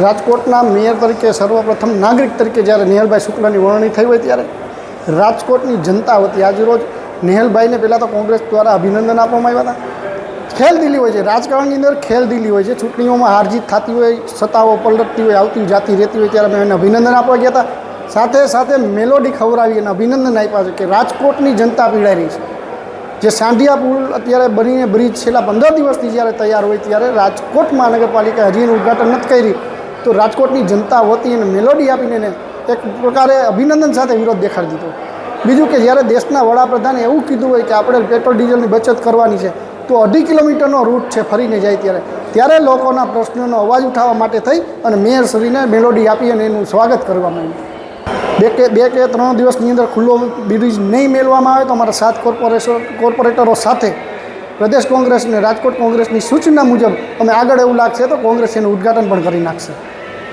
રાજકોટના મેયર તરીકે સર્વપ્રથમ નાગરિક તરીકે જ્યારે નેહલભાઈ શુક્લાની વરણી થઈ હોય ત્યારે રાજકોટની જનતા વતી આજરોજ નેહલભાઈને પહેલાં તો કોંગ્રેસ દ્વારા અભિનંદન આપવામાં આવ્યા હતા। ખેલદિલી હોય છે, રાજકારણની અંદર ખેલદિલી હોય છે, ચૂંટણીઓમાં હાર જીત થતી હોય, સત્તાઓ પલટતી હોય, આવતી જાતી રહેતી હોય ત્યારે મેં એને અભિનંદન આપવા ગયા હતા। સાથે સાથે મેલોડી ખવડાવી અને અભિનંદન આપ્યા છે કે રાજકોટની જનતા પીડાઈ રહી છે। જે સાંઢિયા પુલ અત્યારે બનીને બ્રિજ છેલ્લા 15 દિવસથી જ્યારે તૈયાર હોય ત્યારે રાજકોટ મહાનગરપાલિકા હજી એનું ઉદ્ઘાટન નથી કરી, તો રાજકોટની જનતા વતી અને મેલોડી આપીને એને એક પ્રકારે અભિનંદન સાથે વિરોધ દેખાડી દીધો। બીજું કે જ્યારે દેશના વડાપ્રધાને એવું કીધું હોય કે આપણે પેટ્રોલ ડીઝલની બચત કરવાની છે, તો 2.5 કિલોમીટરનો રૂટ છે ફરીને જાય ત્યારે લોકોના પ્રશ્નોનો અવાજ ઉઠાવવા માટે થઈ અને મેયરશ્રીને મેલોડી આપી અને એનું સ્વાગત કરવામાં આવ્યું। 2 કે 3 દિવસની અંદર ખુલ્લો બ્રિજ નહીં મેળવવામાં આવે તો અમારા 7 કોર્પોરેટરો સાથે પ્રદેશ કોંગ્રેસ અને રાજકોટ કોંગ્રેસની સૂચના મુજબ અમે આગળ એવું લાગશે તો કોંગ્રેસ એનું ઉદ્ઘાટન પણ કરી નાખશે।